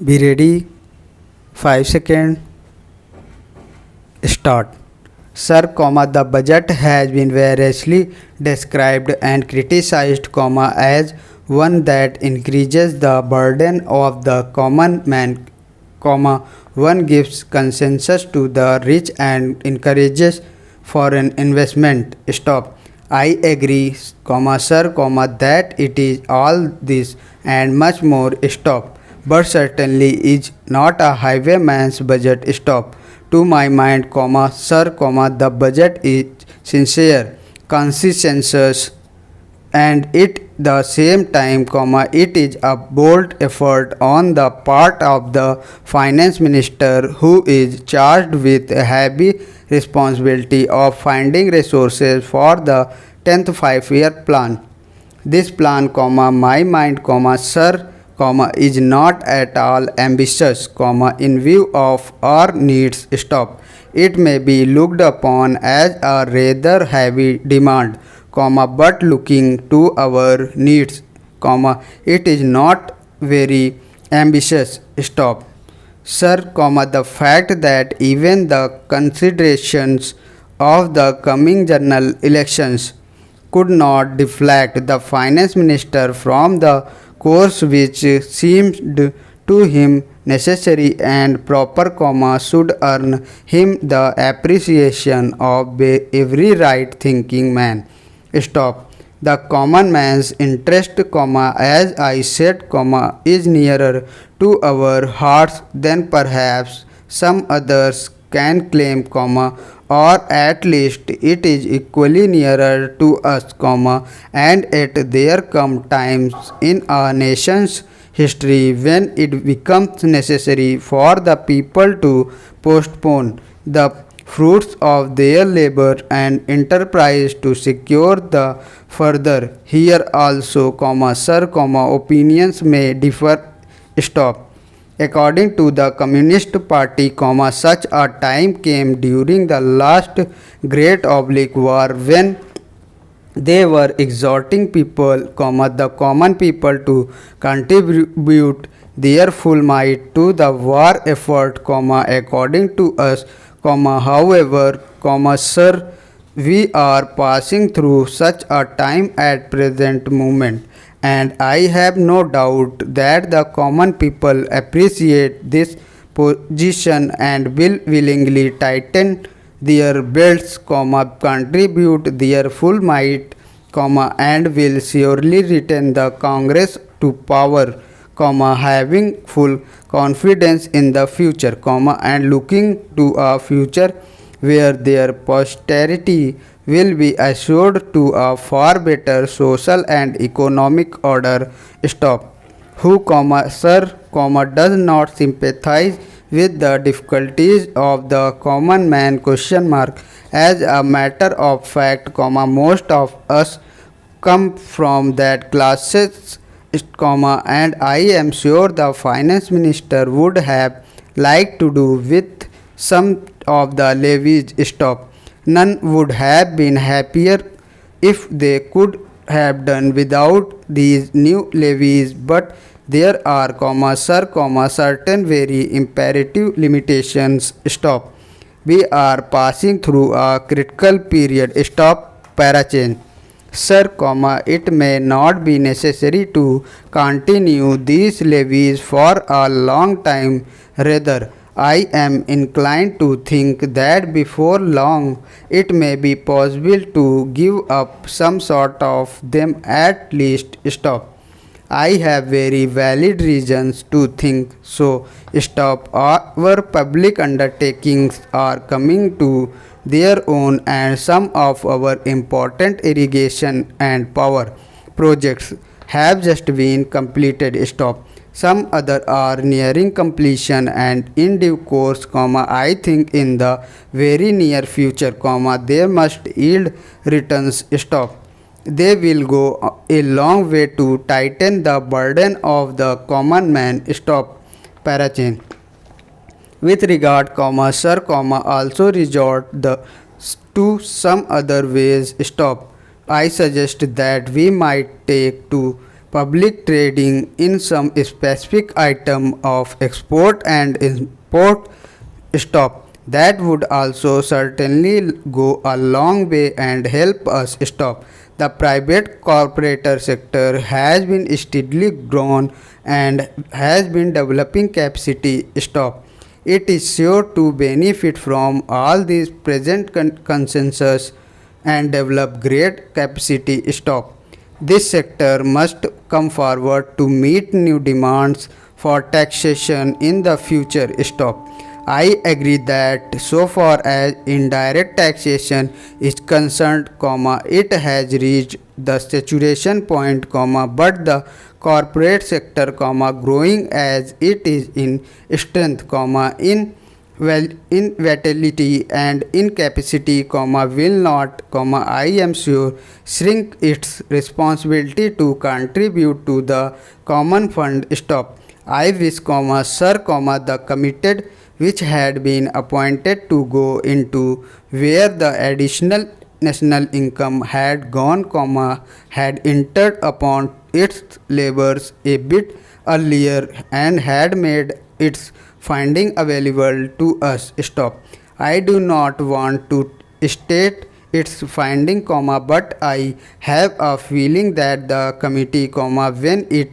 Be ready. 5 seconds. Start. Sir, the budget has been variously described and criticized, as one that increases the burden of the common man, one gives consensus to the rich and encourages foreign investment. Stop. I agree, sir, that it is all this and much more. Stop. But certainly is not a highwayman's budget. Stop. To my mind, sir, the budget is sincere, conscientious, and at the same time, it is a bold effort on the part of the finance minister, who is charged with a heavy responsibility of finding resources for the 10th five-year plan. This plan, my mind, sir, is not at all ambitious, in view of our needs. Stop. It may be looked upon as a rather heavy demand, but looking to our needs, it is not very ambitious. Stop. Sir, the fact that even the considerations of the coming general elections could not deflect the finance minister from the course which seemed to him necessary and proper, should earn him the appreciation of every right thinking man. Stop. The common man's interest, as I said, is nearer to our hearts than perhaps some others can claim, or at least it is equally nearer to us, and yet there come times in a nation's history when it becomes necessary for the people to postpone the fruits of their labor and enterprise to secure the further. Here also, sir, opinions may differ. Stop. According to the Communist Party, such a time came during the last Great Oblique War when they were exhorting people, the common people, to contribute their full might to the war effort, according to us, however, sir, we are passing through such a time at present moment, and I have no doubt that the common people appreciate this position and will willingly tighten their belts, contribute their full might, and will surely retain the Congress to power, having full confidence in the future, and looking to a future where their posterity will be assured to a far better social and economic order. Stop. Who, sir, does not sympathize with the difficulties of the common man, as a matter of fact, most of us come from that classes, and I am sure the finance minister would have liked to do with some of the levies. Stop. None would have been happier if they could have done without these new levies, but there are, sir, certain very imperative limitations. Stop. We are passing through a critical period. Stop. Parachain. Sir, it may not be necessary to continue these levies for a long time. Rather, I am inclined to think that before long it may be possible to give up some sort of them at least. Stop. I have very valid reasons to think so. Stop. Our public undertakings are coming to their own, and some of our important irrigation and power projects have just been completed. Stop. Some other are nearing completion, and in due course, I think in the very near future, they must yield returns. Stop. They will go a long way to tighten the burden of the common man. Stop. Parachain. With regard, sir, also resort to some other ways. Stop. I suggest that we might take to public trading in some specific item of export and import stop. That would also certainly go a long way and help us stop. The private corporate sector has been steadily grown and has been developing capacity stop. It is sure to benefit from all these present consensus and develop great capacity stop. This sector must come forward to meet new demands for taxation in the future stop. I agree that so far as indirect taxation is concerned, it has reached the saturation point, but the corporate sector, growing as it is in strength, in vitality and in capacity, will not, I am sure, shrink its responsibility to contribute to the common fund stop. I wish, sir, the committed which had been appointed to go into where the additional national income had gone, had entered upon its labors a bit earlier and had made its finding available to us stop. I do not want to state its finding, but I have a feeling that the committee, when it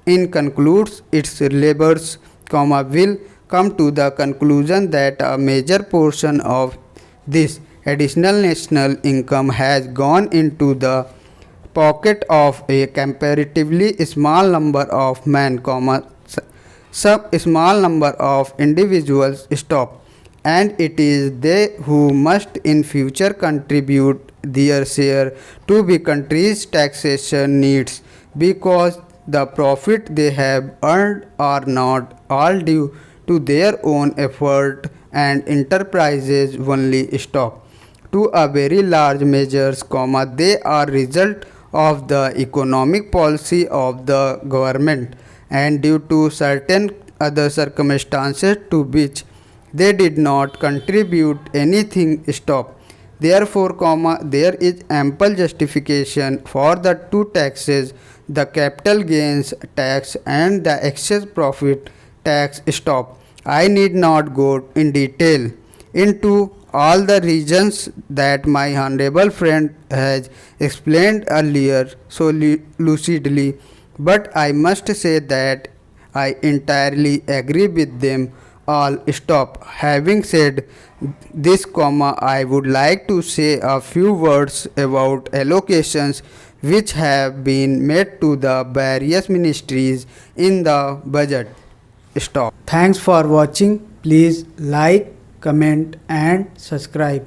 in concludes its labors, will come to the conclusion that a major portion of this additional national income has gone into the pocket of a comparatively small number of men, some small number of individuals stop, and it is they who must in future contribute their share to the country's taxation needs, because the profit they have earned are not all due to their own effort and enterprises only stop. To a very large measures, they are result of the economic policy of the government and due to certain other circumstances to which they did not contribute anything stop. Therefore, there is ample justification for the two taxes, the capital gains tax and the excess profit tax stop. I need not go in detail into all the reasons that my honorable friend has explained earlier so lucidly, but I must say that I entirely agree with them all stop. Having said this, I would like to say a few words about allocations which have been made to the various ministries in the budget. Stop. Thanks for watching. Please like, comment and subscribe.